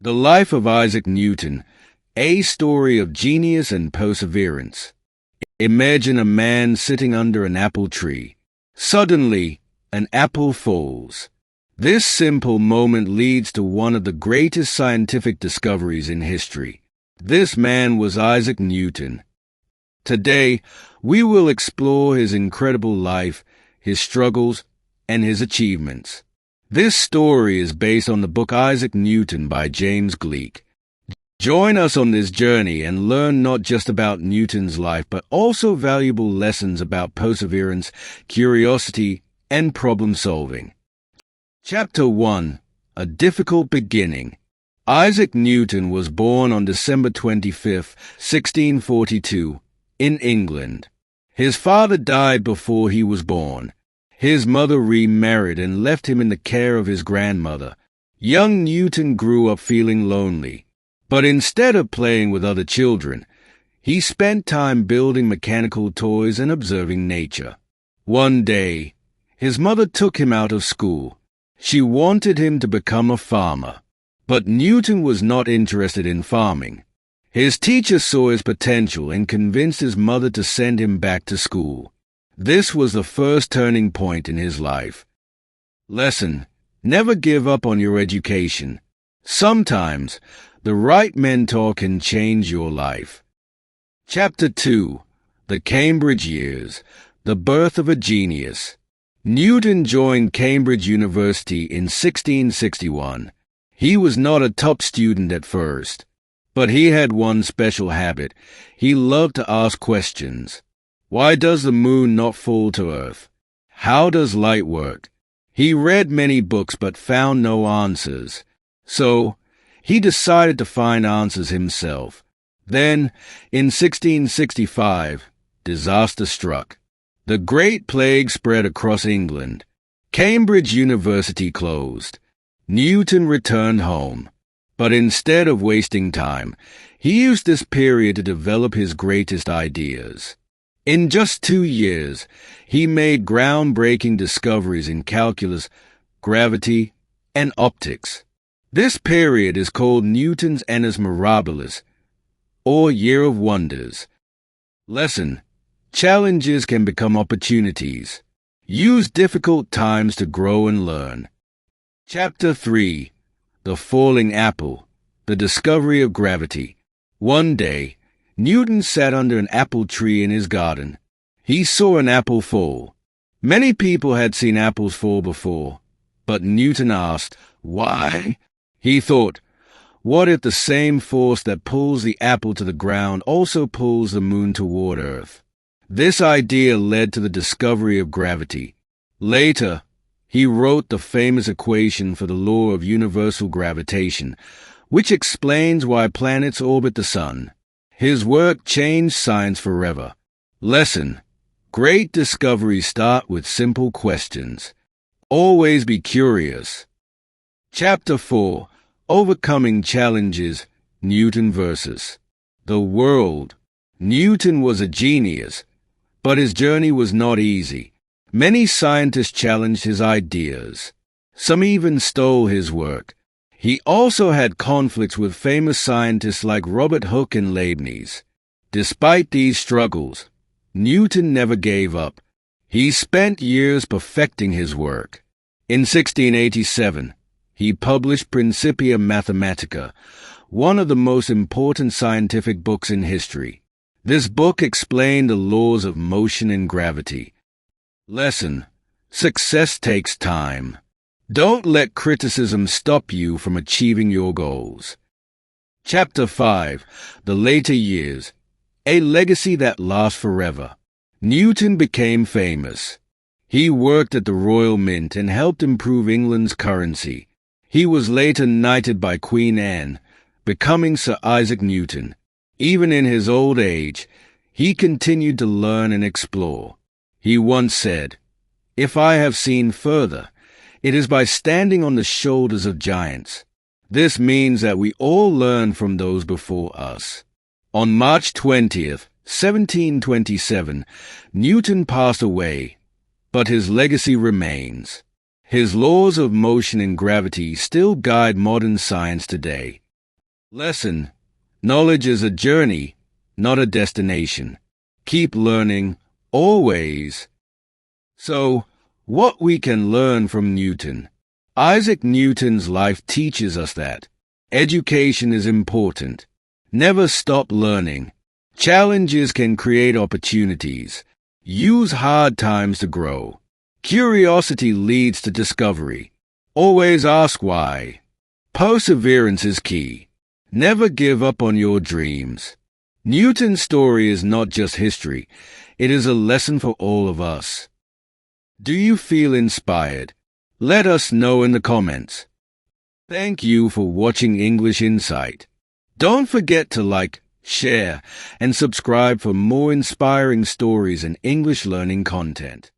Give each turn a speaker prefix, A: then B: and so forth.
A: The Life of Isaac Newton, a story of genius and perseverance. Imagine a man sitting under an apple tree. Suddenly, an apple falls. This simple moment leads to one of the greatest scientific discoveries in history. This man was Isaac Newton. Today, we will explore his incredible life, his struggles, and his achievements. This story is based on the book Isaac Newton by James Gleick. Join us on this journey and learn not just about Newton's life, but also valuable lessons about perseverance, curiosity, and problem-solving. Chapter 1. A Difficult Beginning. Isaac Newton was born on December 25, 1642, in England. His father died before he was born. His mother remarried and left him in the care of his grandmother. Young Newton grew up feeling lonely, but instead of playing with other children, he spent time building mechanical toys and observing nature. One day, his mother took him out of school. She wanted him to become a farmer, but Newton was not interested in farming. His teacher saw his potential and convinced his mother to send him back to school. This was the first turning point in his life. Lesson: never give up on your education. Sometimes, the right mentor can change your life. Chapter 2. The Cambridge Years. The Birth of a Genius. Newton joined Cambridge University in 1661. He was not a top student at first, but he had one special habit. He loved to ask questions. Why does the moon not fall to Earth? How does light work? He read many books but found no answers. So, he decided to find answers himself. Then, in 1665, disaster struck. The Great Plague spread across England. Cambridge University closed. Newton returned home. But instead of wasting time, he used this period to develop his greatest ideas. In just 2 years, he made groundbreaking discoveries in calculus, gravity, and optics. This period is called Newton's Annus Mirabilis, or Year of Wonders. Lesson: challenges can become opportunities. Use difficult times to grow and learn. Chapter 3. The Falling Apple. The Discovery of Gravity. One day, Newton sat under an apple tree in his garden. He saw an apple fall. Many people had seen apples fall before, but Newton asked, why? He thought, what if the same force that pulls the apple to the ground also pulls the moon toward Earth? This idea led to the discovery of gravity. Later, he wrote the famous equation for the law of universal gravitation, which explains why planets orbit the sun. His work changed science forever. Lesson: great discoveries start with simple questions. Always be curious. Chapter 4. Overcoming Challenges. Newton versus the world. Newton was a genius, but his journey was not easy. Many scientists challenged his ideas. Some even stole his work. He also had conflicts with famous scientists like Robert Hooke and Leibniz. Despite these struggles, Newton never gave up. He spent years perfecting his work. In 1687, he published Principia Mathematica, one of the most important scientific books in history. This book explained the laws of motion and gravity. Lesson: success takes time. Don't let criticism stop you from achieving your goals. Chapter 5. The Later Years. A Legacy That Lasts Forever. Newton became famous. He worked at the Royal Mint and helped improve England's currency. He was later knighted by Queen Anne, becoming Sir Isaac Newton. Even in his old age, he continued to learn and explore. He once said, "If I have seen further, it is by standing on the shoulders of giants." This means that we all learn from those before us. On March 20th, 1727, Newton passed away, but his legacy remains. His laws of motion and gravity still guide modern science today. Lesson: knowledge is a journey, not a destination. Keep learning, always. So, what we can learn from Newton? Isaac Newton's life teaches us that education is important. Never stop learning. Challenges can create opportunities. Use hard times to grow. Curiosity leads to discovery. Always ask why. Perseverance is key. Never give up on your dreams. Newton's story is not just history. It is a lesson for all of us. Do you feel inspired? Let us know in the comments. Thank you for watching English Insight. Don't forget to like, share, and subscribe for more inspiring stories and English learning content.